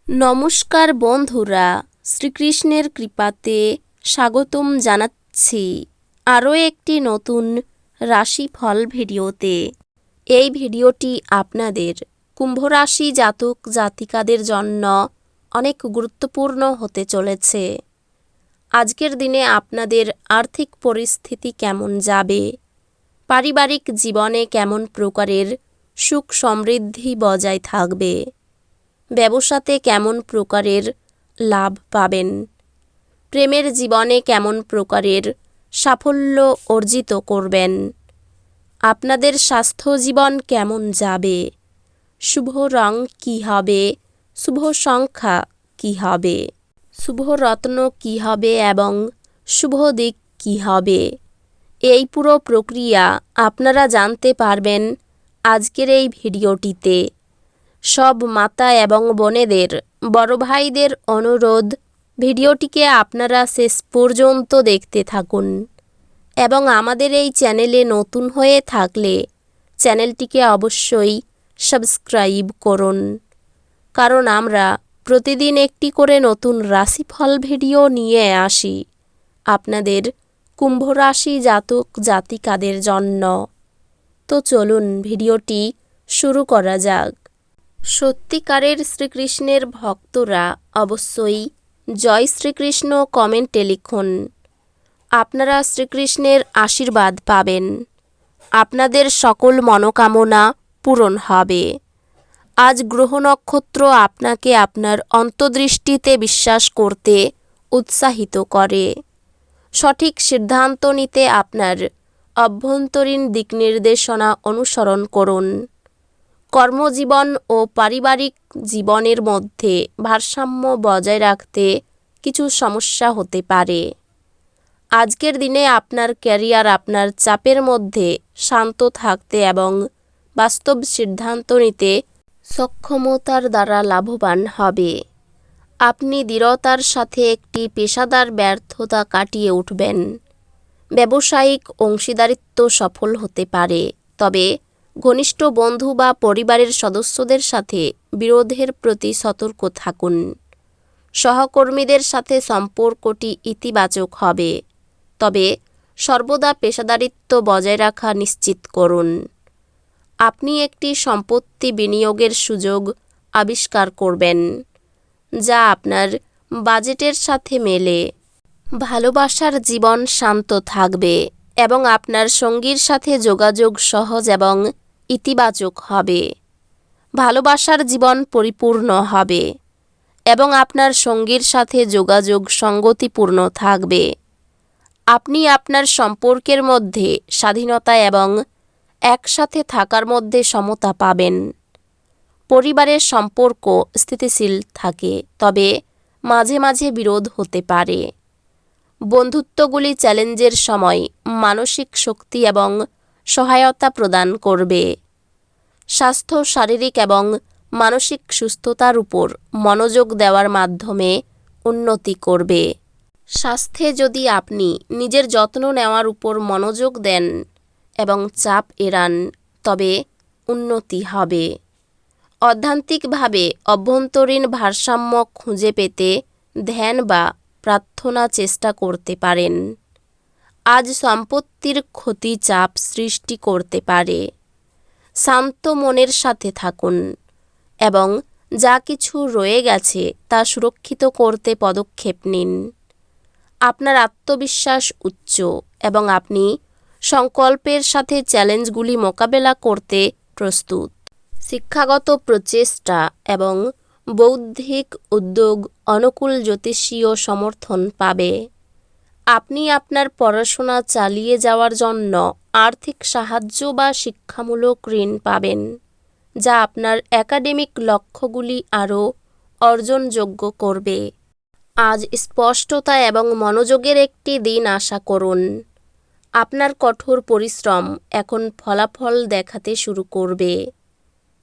নমস্কার বন্ধুরা, শ্রীকৃষ্ণের কৃপাতে স্বাগতম জানাচ্ছি আরও একটি নতুন রাশিফল ভিডিওতে। এই ভিডিওটি আপনাদের কুম্ভ রাশি জাতক জাতিকাদের জন্য অনেক গুরুত্বপূর্ণ হতে চলেছে। আজকের দিনে আপনাদের আর্থিক পরিস্থিতি কেমন যাবে, পারিবারিক জীবনে কেমন প্রকারের সুখ সমৃদ্ধি বজায় থাকবে, ব্যবসাতে কেমন প্রকারের লাভ পাবেন, প্রেমের জীবনে কেমন প্রকারের সাফল্য অর্জিত করবেন, আপনাদের স্বাস্থ্য জীবন কেমন যাবে, শুভ রং কী হবে, শুভ সংখ্যা কী হবে, শুভ রত্ন কী হবে এবং শুভ দিক কী হবে, এই পুরো প্রক্রিয়া আপনারা জানতে পারবেন আজকের এই ভিডিওটিতে। সব মাতা এবং বোনেদের, বড় ভাইদের অনুরোধ, ভিডিওটিকে আপনারা শেষ পর্যন্ত দেখতে থাকুন এবং আমাদের এই চ্যানেলে নতুন হয়ে থাকলে চ্যানেলটিকে অবশ্যই সাবস্ক্রাইব করুন, কারণ আমরা প্রতিদিন একটি করে নতুন রাশিফল ভিডিও নিয়ে আসি আপনাদের কুম্ভ রাশি জাতক জাতিকাদের জন্য। তো চলুন ভিডিওটি শুরু করা যাক। সত্যিকারের শ্রীকৃষ্ণের ভক্তরা অবশ্যই জয় শ্রীকৃষ্ণ কমেন্টে লিখুন। আপনারা শ্রীকৃষ্ণের আশীর্বাদ পাবেন, আপনাদের সকল মনোকামনা পূরণ হবে। আজ গ্রহ নক্ষত্র আপনাকে আপনার অন্তর্দৃষ্টিতে বিশ্বাস করতে উৎসাহিত করে। সঠিক সিদ্ধান্ত নিতে আপনার অভ্যন্তরীণ দিক নির্দেশনা অনুসরণ করুন। কর্মজীবন ও পারিবারিক জীবনের মধ্যে ভারসাম্য বজায় রাখতে কিছু সমস্যা হতে পারে। আজকের দিনে আপনার ক্যারিয়ার আপনার চাপের মধ্যে শান্ত থাকতে এবং বাস্তব সিদ্ধান্ত নিতে সক্ষমতার দ্বারা লাভবান হবে। আপনি দৃঢ়তার সাথে একটি পেশাদার ব্যর্থতা কাটিয়ে উঠবেন। ব্যবসায়িক অংশীদারিত্ব সফল হতে পারে, তবে ঘনিষ্ঠ বন্ধু বা পরিবারের সদস্যদের সাথে বিরোধের প্রতি সতর্ক থাকুন। সহকর্মীদের সাথে সম্পর্কটি ইতিবাচক হবে, তবে সর্বদা পেশাদারিত্ব বজায় রাখা নিশ্চিত করুন। আপনি একটি সম্পত্তি বিনিয়োগের সুযোগ আবিষ্কার করবেন, যা আপনার বাজেটের সাথে মেলে। ভালোবাসার জীবন শান্ত থাকবে এবং আপনার সঙ্গীর সাথে যোগাযোগ সহজ এবং ইতিবাচক হবে। ভালোবাসার জীবন পরিপূর্ণ হবে এবং আপনার সঙ্গীর সাথে যোগাযোগ সঙ্গতিপূর্ণ থাকবে। আপনি আপনার সম্পর্কের মধ্যে স্বাধীনতা এবং একসাথে থাকার মধ্যে সমতা পাবেন। পরিবারের সম্পর্ক স্থিতিশীল থাকে, তবে মাঝে মাঝে বিরোধ হতে পারে। বন্ধুত্বগুলি চ্যালেঞ্জের সময় মানসিক শক্তি এবং সহায়তা প্রদান করবে। স্বাস্থ্য শারীরিক এবং মানসিক সুস্থতার উপর মনোযোগ দেওয়ার মাধ্যমে উন্নতি করবে। স্বাস্থ্যে যদি আপনি নিজের যত্ন নেওয়ার উপর মনোযোগ দেন এবং চাপ এড়ান, তবে উন্নতি হবে। অধ্যাত্মিকভাবে অভ্যন্তরীণ ভারসাম্য খুঁজে পেতে ধ্যান বা প্রার্থনা চেষ্টা করতে পারেন। আজ সম্পত্তির ক্ষতি চাপ সৃষ্টি করতে পারে। শান্ত মনের সাথে থাকুন এবং যা কিছু রয়ে গেছে তা সুরক্ষিত করতে পদক্ষেপ নিন। আপনার আত্মবিশ্বাস উচ্চ এবং আপনি সংকল্পের সাথে চ্যালেঞ্জগুলি মোকাবেলা করতে প্রস্তুত। শিক্ষাগত প্রচেষ্টা এবং বৌদ্ধিক উদ্যোগ অনুকূল জ্যোতিষীয় সমর্থন পাবে। আপনি আপনার পড়াশোনা চালিয়ে যাওয়ার জন্য আর্থিক সাহায্য বা শিক্ষামূলক ঋণ পাবেন, যা আপনার একাডেমিক লক্ষ্যগুলি আরও অর্জনযোগ্য করবে। আজ স্পষ্টতা এবং মনোযোগের একটি দিন আশা করুন। আপনার কঠোর পরিশ্রম এখন ফলাফল দেখাতে শুরু করবে।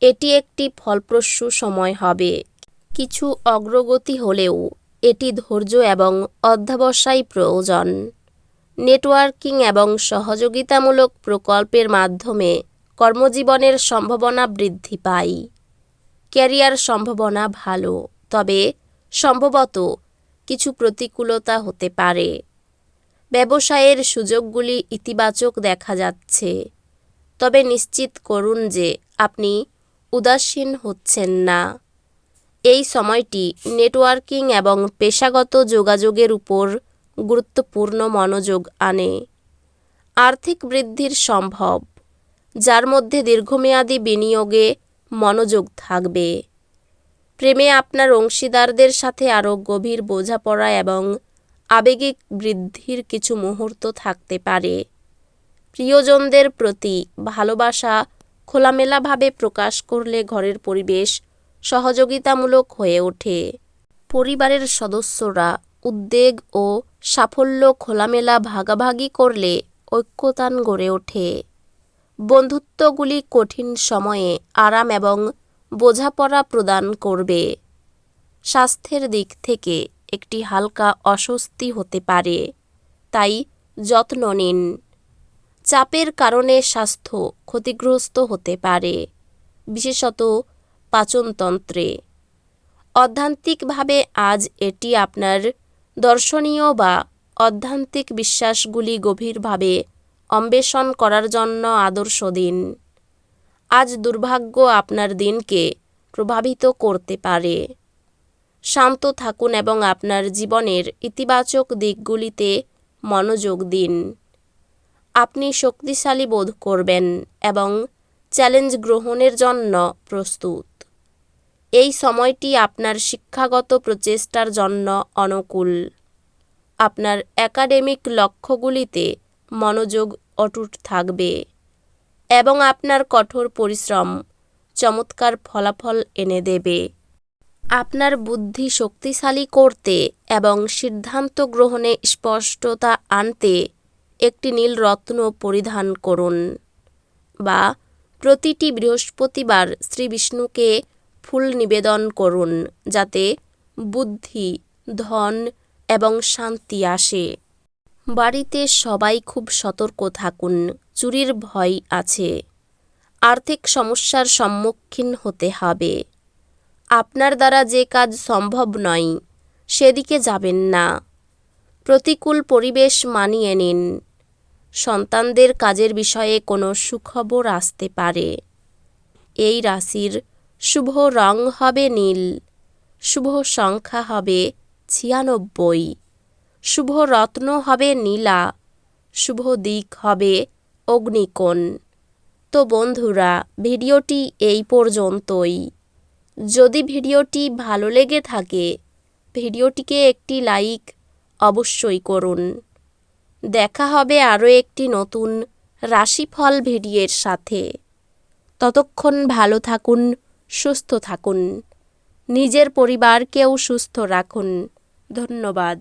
এটি একটি ফলপ্রসূ সময় হবে। কিছু অগ্রগতি হলেও এটি ধৈর্য এবং অধ্যবসায় প্রয়োজন। নেটওয়ার্কিং এবং সহযোগিতামূলক প্রকল্পের মাধ্যমে কর্মজীবনের সম্ভাবনা বৃদ্ধি পায়। ক্যারিয়ার সম্ভাবনা ভালো, তবে সম্ভবত কিছু প্রতিকূলতা হতে পারে। ব্যবসায়ের সুযোগগুলি ইতিবাচক দেখা যাচ্ছে, তবে নিশ্চিত করুন যে আপনি উদাসীন হচ্ছেন না। এই সময়টি নেটওয়ার্কিং এবং পেশাগত যোগাযোগের উপর গুরুত্বপূর্ণ মনোযোগ আনে। আর্থিক বৃদ্ধির সম্ভব, যার মধ্যে দীর্ঘমেয়াদী বিনিয়োগে মনোযোগ থাকবে। প্রেমে আপনার অংশীদারদের সাথে আরও গভীর বোঝাপড়া এবং আবেগিক বৃদ্ধির কিছু মুহূর্ত থাকতে পারে। প্রিয়জনদের প্রতি ভালোবাসা খোলামেলাভাবে প্রকাশ করলে ঘরের পরিবেশ সহযোগিতামূলক হয়ে ওঠে। পরিবারের সদস্যরা উদ্বেগ ও সাফল্য খোলামেলা ভাগাভাগি করলে ঐক্যতান গড়ে ওঠে। বন্ধুত্বগুলি কঠিন সময়ে আরাম এবং বোঝাপড়া প্রদান করবে। স্বাস্থ্যের দিক থেকে একটি হালকা অস্বস্তি হতে পারে, তাই যত্ন নিন। চাপের কারণে স্বাস্থ্য ক্ষতিগ্রস্ত হতে পারে, বিশেষত পাচনতন্ত্রে। অধ্যাত্মিকভাবে আজ এটি আপনার দর্শনীয় বা অধ্যাত্মিক বিশ্বাসগুলি গভীরভাবে অন্বেষণ করার জন্য আদর্শ দিন। আজ দুর্ভাগ্য আপনার দিনকে প্রভাবিত করতে পারে। শান্ত থাকুন এবং আপনার জীবনের ইতিবাচক দিকগুলিতে মনোযোগ দিন। আপনি শক্তিশালী বোধ করবেন এবং চ্যালেঞ্জ গ্রহণের জন্য প্রস্তুত। এই সময়টি আপনার শিক্ষাগত প্রচেষ্টার জন্য অনুকূল। আপনার একাডেমিক লক্ষ্যগুলিতে মনোযোগ অটুট থাকবে এবং আপনার কঠোর পরিশ্রম চমৎকার ফলাফল এনে দেবে। আপনার বুদ্ধি শক্তিশালী করতে এবং সিদ্ধান্ত গ্রহণে স্পষ্টতা আনতে একটি নীল রত্ন পরিধান করুন, বা প্রতিটি বৃহস্পতিবার শ্রী বিষ্ণুকে ফুল নিবেদন করুন, যাতে বুদ্ধি, ধন এবং শান্তি আসে। বাড়িতে সবাই খুব সতর্ক থাকুন, চুরির ভয় আছে। আর্থিক সমস্যার সম্মুখীন হতে হবে। আপনার দ্বারা যে কাজ সম্ভব নয় সেদিকে যাবেন না। প্রতিকূল পরিবেশ মানিয়ে নিন। সন্তানদের কাজের বিষয়ে কোনো সুখবর আসতে পারে। এই রাশির শুভ রং হবে নীল, শুভ সংখ্যা হবে 96, শুভ রত্ন হবে নীলা, শুভ দিক হবে অগ্নিকোণ। তো বন্ধুরা, ভিডিওটি এই পর্যন্তই। যদি ভিডিওটি ভালো লেগে থাকে, ভিডিওটিকে একটি লাইক অবশ্যই করুন। দেখা হবে আরও একটি নতুন রাশিফল ভিডিওর সাথে। ততক্ষণ ভালো থাকুন, সুস্থ থাকুন, নিজের পরিবারকেও সুস্থ রাখুন। ধন্যবাদ।